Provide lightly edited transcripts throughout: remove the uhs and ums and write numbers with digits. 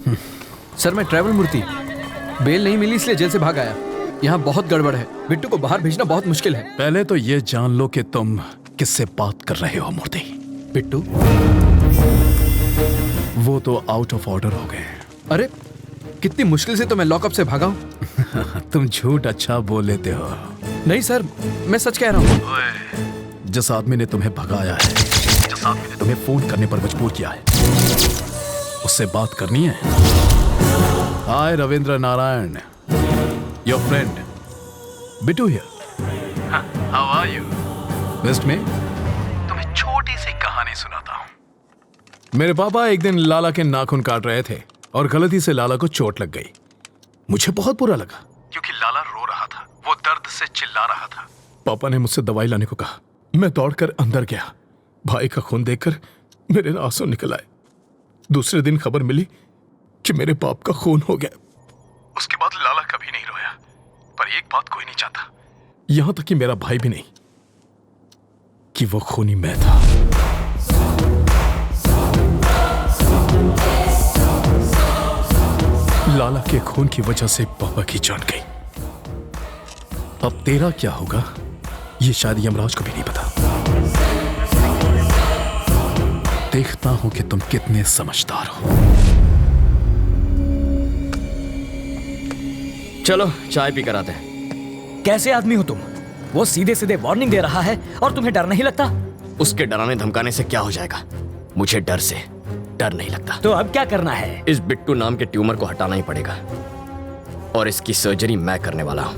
Sir मैं travel मूर्ति, bell नहीं मिली इसलिए जेल से भाग आया। यहाँ बहुत गड़बड़ है, बिट्टू को बाहर भेजना बहुत मुश्किल है। पहले तो ये जान लो कि तुम किससे बात कर रहे हो मूर्ति। बिट्टू? वो तो आउट ऑफ ऑर्डर हो गए। अरे कितनी मुश्किल से तो मैं लॉकअप से भागा हूँ। तुम झूठ अच्छा बोल लेते हो। नहीं सर, मैं सच कह रहा हूँ। जिस आदमी ने तुम्हें भगाया है, जिस आदमी ने तुम्हें फोन करने पर मजबूर किया है, उससे बात करनी है। Hi Ravindra Narayan, your friend Bittu here. How are you? वेस्ट में तुम्हें छोटी सी कहानी सुनाता हूं। मेरे पापा एक दिन लाला के नाखून काट रहे थे और गलती से लाला को चोट लग गई। मुझे बहुत बुरा लगा क्योंकि लाला रो रहा था, वो दर्द से चिल्ला रहा था। पापा ने मुझसे दवाई लाने को कहा। मैं दौड़कर अंदर गया। भाई का खून देखकर मेरे आंसू निकल आए। दूसरे दिन खबर मिली कि मेरे बाप का खून हो गया। उसके बाद लाला कभी नहीं रोया, पर एक बात कोई नहीं चाहता, यहां तक कि मेरा भाई भी नहीं, कि वो खूनी मैं था। लाला के खून की वजह से पापा की जान गई। अब तेरा क्या होगा ये शायद यमराज को भी नहीं पता। देखता हूं कि तुम कितने समझदार हो। चलो चाय पी कर आते हैं। कैसे आदमी हो तुम? वो सीधे सीधे वार्निंग दे रहा है और तुम्हें डर नहीं लगता? उसके डराने धमकाने से क्या हो जाएगा? मुझे डर से डर नहीं लगता। तो अब क्या करना है? इस बिट्टू नाम के ट्यूमर को हटाना ही पड़ेगा और इसकी सर्जरी मैं करने वाला हूं।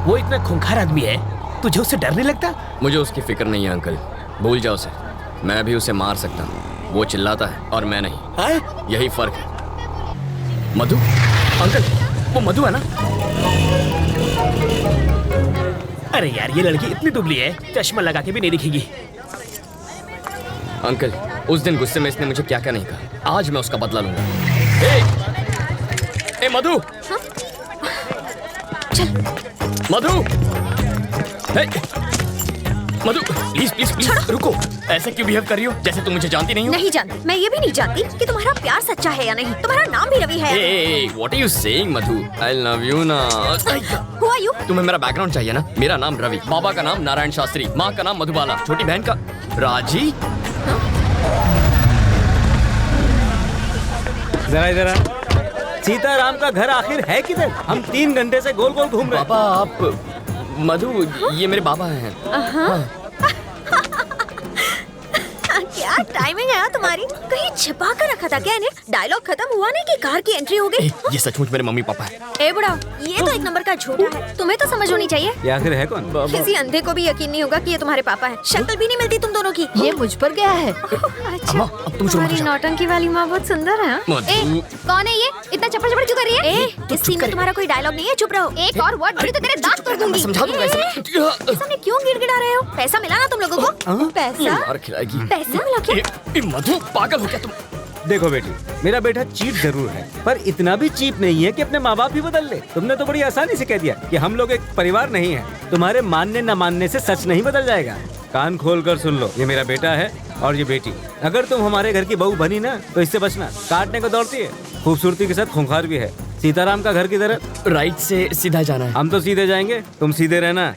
वो इतना खूंखार आदमी है, तुझे उससे डर नहीं लगता? मुझे उसकी फिक्र नहीं है अंकल, भूल जाओ उसे। मैं भी उसे मार सकता हूँ, वो चिल्लाता है और मैं नहीं। है? यही फर्क है। मधु? अंकल वो मधु है ना? अरे यार ये लड़की इतनी दुबली है, चश्मा लगा के भी नहीं दिखेगी। अंकल उस दिन गुस्से में इसने मुझे क्या क्या नहीं कहा, आज मैं उसका बदला लूंगा। ए मधु! हाँ? चल मधु! मधु प्लीज प्लीज प्लीज रुको। ऐसे क्यों बिहेव कर रही हो जैसे तुम मुझे जानती नहीं हो? नहीं जानती। मैं ये भी नहीं जानती कि तुम्हारा प्यार सच्चा है या नहीं। तुम्हारा नाम भी रवि है। What are you saying Madhu? I love you ना। Who are you? तुम्हें मेरा बैकग्राउंड चाहिए ना? मेरा नाम रवि, बाबा का नाम नारायण शास्त्री, माँ का नाम मधुबाला, छोटी बहन का राजी। जरा इधर सीताराम का घर आखिर है किधर? हम 3 घंटे से गोल गोल घूम रहे हैं। पापा आप मधु, ये मेरे बाबा हैं। क्या टाइमिंग है तुम्हारी? कहीं छिपा कर रखा था क्या इन्हें? डायलॉग खत्म हुआ नहीं कि कार की एंट्री हो गई। ये सचमुच मेरे मम्मी पापा है। ए बुढ़ा, ये तो एक नंबर का झूठा है। तुम्हें तो समझ होनी चाहिए। ये आखिर है कौन? किसी अंधे को भी यकीन नहीं होगा कि ये तुम्हारे पापा हैं। शक्ल भी नहीं मिलती तुम दोनों की। ये मुझ पर गया है। अच्छा, अब तुम तुम्हारी नौटंकी वाली माँ बहुत सुंदर है। मधु कौन है ये? इतना चप्पड़ चप्पड़ क्यों कर रही है? इस सीन में तुम्हारा कोई डायलॉग नहीं है, चुप रहो। एक और वर्ड बोली तो तेरे दांत तोड़ दूंगी। समझा दूंगा ऐसे। सामने क्यों गिड़गिड़ा रहे हो? पैसा मिला ना तुम लोगों को? पैसा? मार खिलाएगी। पैसा मिला क्या? मधु पागल हो क्या तुम? देखो बेटी, मेरा बेटा चीप जरूर है, पर इतना भी चीप नहीं है कि अपने माँ बाप भी बदल ले। तुमने तो बड़ी आसानी से कह दिया कि हम लोग एक परिवार नहीं है। तुम्हारे मानने न मानने से सच नहीं बदल जाएगा। कान खोल कर सुन लो, ये मेरा बेटा है और ये बेटी। अगर तुम हमारे घर की बहू बनी ना तो इससे बचना। काटने को दौड़ती है, खूबसूरती के साथ खूंखार भी है। सीताराम का घर किधर है? राइट से सीधा जाना है। हम तो सीधे जाएंगे, तुम सीधे रहना।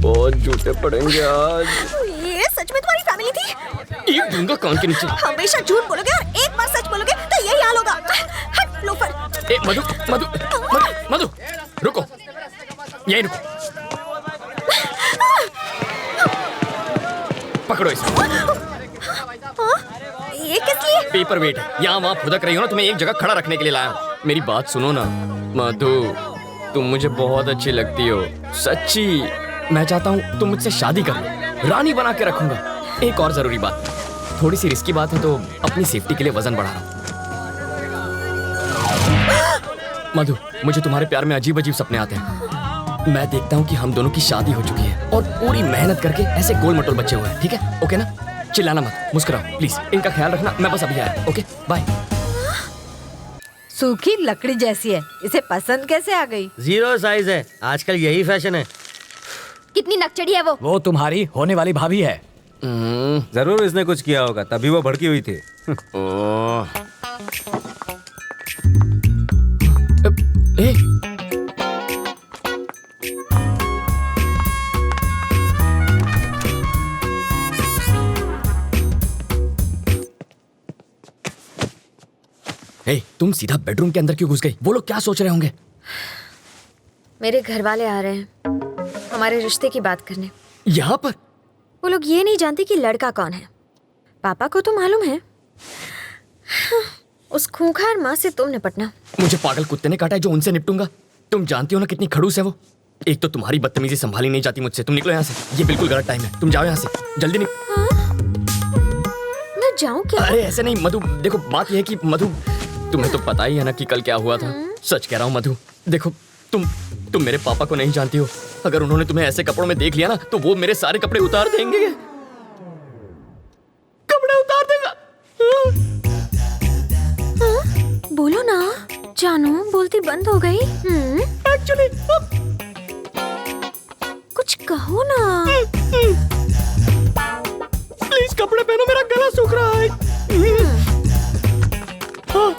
बहुत झूठे पड़ेंगे आज। ये सच में तुम्हारी फैमिली थी? ये दूंगा कान के नीचे। हमेशा झूठ बोलोगे और एक बार सच बोलोगे तो यही हाल होगा। हट लोफर। मधु मधु मधु मधु रुको, यही रुको। पकड़ो इसे। ये किस लिए? पेपर वेट है, यहाँ वहाँ फुदक रही हो ना, तुम्हें एक जगह खड़ा रखने के लिए लाया हूँ। मेरी बात सुनो ना मधु, तुम मुझे बहुत अच्छी लगती हो, सच्ची। मैं चाहता हूँ तुम मुझसे शादी कर लो, रानी बना के रखूंगा। एक और जरूरी बात, थोड़ी सी रिस्की बात है तो अपनी सेफ्टी के लिए वजन बढ़ा रहा हूँ। मधु, मुझे तुम्हारे प्यार में अजीब अजीब सपने आते हैं। मैं देखता हूँ कि हम दोनों की शादी हो चुकी है और पूरी मेहनत करके ऐसे गोल मटोल बच्चे हुए हैं। ठीक है? ओके ना? चिल्लाना मत, मुस्कुराओ प्लीज। इनका ख्याल रखना, मैं बस अभी आया। Okay bye. सूखी लकड़ी जैसी है, इसे पसंद कैसे आ गई? 0 साइज है, आजकल यही फैशन है। कितनी नकचड़ी है वो? वो तुम्हारी होने वाली भाभी है। जरूर इसने कुछ किया होगा, तभी वो भड़की हुई थी। ओह। ए, ए, तुम सीधा बेडरूम के अंदर क्यों घुस गई? वो लोग क्या सोच रहे होंगे? मेरे घर वाले आ रहे हैं हमारे रिश्ते की बात करने। यहाँ पर? वो लोग ये नहीं जानते कि लड़का कौन है। पापा को तो मालूम है। उस खूंखार माँ से तुम निपटना। मुझे पागल कुत्ते ने काटा है जो उनसे निपटूंगा। तुम जानती हो ना कितनी खड़ूस है वो। एक तो तुम्हारी बदतमीजी संभाली नहीं जाती मुझसे। तुम निकलो यहाँ से, ये बिल्कुल गलत टाइम है। तुम जाओ यहाँ से, जल्दी मैं जाऊँ क्या? अरे ऐसे नहीं मधु, देखो बात यह है कि मधु, तुम्हें तो पता ही है ना कि कल क्या हुआ था। सच कह रहा हूँ मधु, देखो तुम मेरे पापा को नहीं जानती हो। अगर उन्होंने तुम्हें ऐसे कपड़ों में देख लिया ना तो वो मेरे सारे कपड़े उतार देंगे। कपड़े उतार देगा। बोलो ना जानू, बोलती बंद हो गई। एक्चुअली कुछ कहो ना। प्लीज कपड़े पहनो, मेरा गला सूख रहा है। हाँ।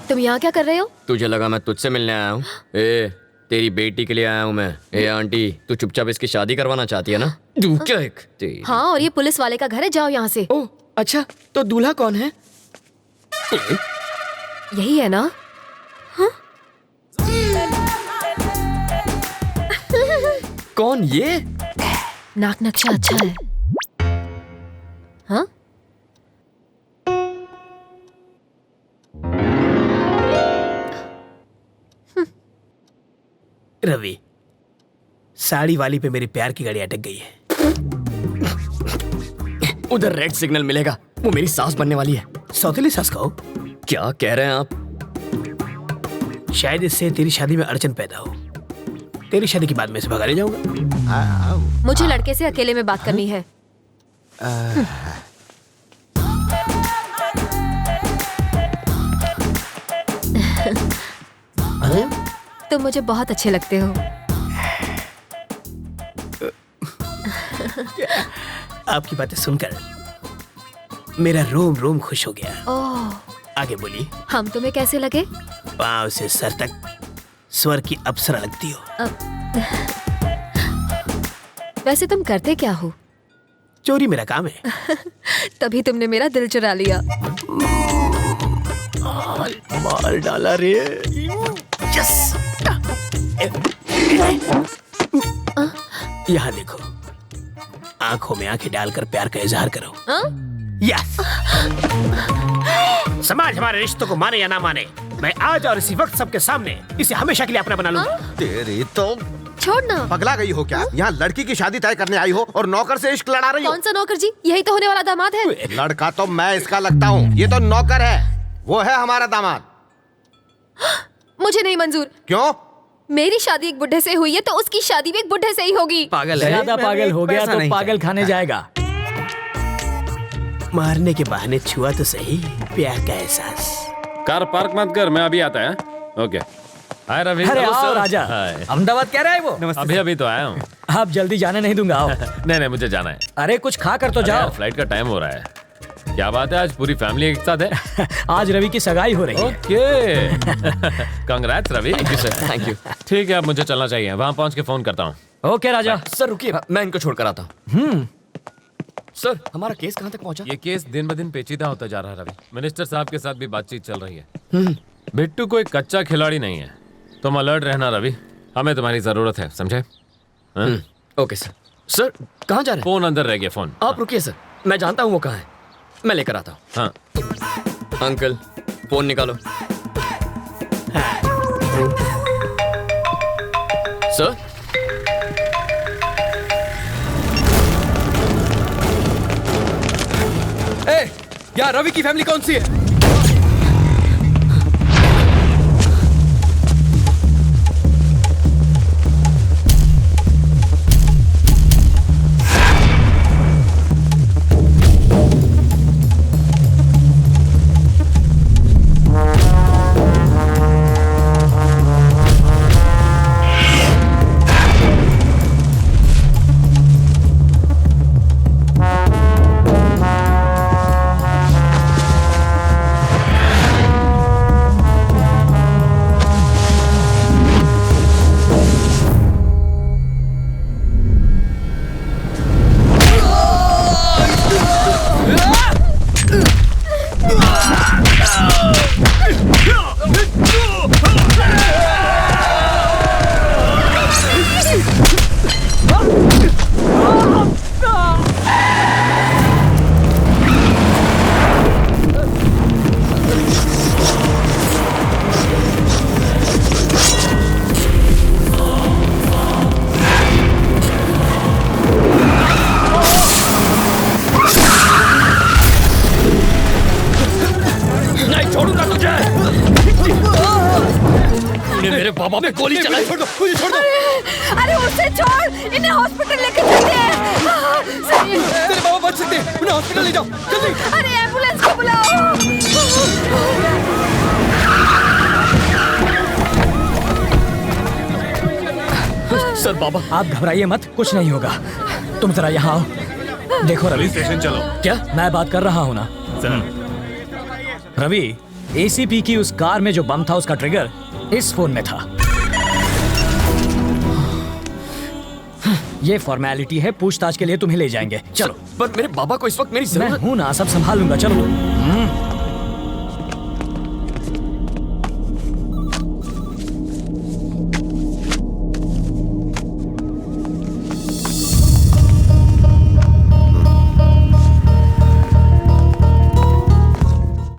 तुम यहाँ क्या कर रहे हो? तुझे लगा मैं तुझसे मिलने आया हूँ? ए, तेरी बेटी के लिए आया हूँ मैं। ए आंटी, तू चुपचाप इसकी शादी करवाना चाहती है ना? तू क्या एक हाँ, और ये पुलिस वाले का घर है, जाओ यहाँ से। ओह अच्छा, तो दूल्हा कौन है? यही है ना? कौन ये? नाक नक्शा अच्छा है। हाँ? रवि, साड़ी वाली पे मेरी प्यार की गाड़ी अटक गई है। उधर रेड सिग्नल मिलेगा, वो मेरी सास बनने वाली है। सौतेली सास कहो? क्या कह रहे हैं आप? शायद इससे तेरी शादी में अड़चन पैदा हो। तेरी शादी के बाद मैं इसे भगा ले जाऊंगा। मुझे लड़के से अकेले में बात करनी है। तुम मुझे बहुत अच्छे लगते हो। आपकी बातें सुनकर मेरा रोम रोम खुश हो गया। ओह, आगे बोलिए। हम तुम्हें कैसे लगे? पाँव से सर तक स्वर की अप्सरा लगती हो। वैसे तुम करते क्या हो? चोरी मेरा काम है। तभी तुमने मेरा दिल चुरा लिया। मार डाला रे। यस। यहाँ देखो, आंखों में आंखें डालकर प्यार का इजहार करो। यस। समाज हमारे रिश्तों को माने या ना माने, मैं आज और इसी वक्त सबके सामने इसे हमेशा के लिए अपना बना लूंगा। तेरी तो छोड़ना। पगला गई हो क्या? यहाँ लड़की की शादी तय करने आई हो और नौकर से इश्क लड़ा रही हो। कौन सा नौकर जी? यही तो होने वाला दामाद है। लड़का तो मैं इसका लगता हूँ, ये तो नौकर है। वो है हमारा दामाद। मुझे नहीं मंजूर। क्यों? मेरी शादी एक बुढ़े से हुई है तो उसकी शादी भी एक बुढ़े से ही होगी। पागल है। ज्यादा पागल हो गया तो पागल खाने जाएगा। मारने के बहाने छुआ तो सही प्यार का एहसास। कार पार्क मत कर, मैं अभी आता है। ओके। हाय रवि। अरे आओ राजा। अहमदाबाद कह रहा है वो। अभी तो आया हूँ। आप जल्दी जाने नहीं दूंगा, आओ। नहीं मुझे जाना है। अरे कुछ खा कर तो अरे जाओ। यार, फ्लाइट का टाइम हो रहा है। क्या बात है, आज पूरी फैमिली एक साथ है? आज रवि की सगाई हो रही है। Okay. Congrats Ravi. Thank you sir, thank you. ठीक है, अब मुझे चलना चाहिए, वहां पहुंच के फोन करता हूँ। ओके राजा। सर रुकिए, मैं इनको छोड़कर आता हूँ। सर हमारा केस कहाँ तक पहुँचा? ये केस दिन ब दिन पेचीदा होता जा रहा है रवि। मिनिस्टर साहब के साथ भी बातचीत चल रही है। बिट्टू कोई कच्चा खिलाड़ी नहीं है। तुम अलर्ट रहना रवि, हमें तुम्हारी जरूरत है, समझे? Okay sir. सर कहाँ जा रहे हैं? फोन अंदर रह गया, फोन। आप रुकिए सर, मैं जानता हूँ वो कहाँ है, मैं लेकर आता हूँ। हाँ अंकल फोन निकालो। सर ए, यार रवि की फैमिली कौन सी है? बाबा पे गोली चलाई। छोड़ दो, मुझे छोड़ दो। अरे उसे छोड़, इन्हें हॉस्पिटल लेके चलते हैं। सही। तेरे बाबा बच सकते हैं, उन्हें हॉस्पिटल ले जाओ जल्दी। अरे एम्बुलेंस को बुलाओ। सर बाबा आप घबराइए मत, कुछ नहीं होगा। तुम जरा यहाँ आओ। देखो रवि, स्टेशन चलो। क्या मैं बात कर रहा हूँ ना? रवि, एसीपी की उस कार में जो बम था उसका ट्रिगर इस फोन में था। ये फॉर्मेलिटी है, पूछताछ के लिए तुम्हें ले जाएंगे। चलो। पर मेरे बाबा को इस वक्त मेरी मैं जरूरत। हूं ना, सब संभाल लूंगा। चलो।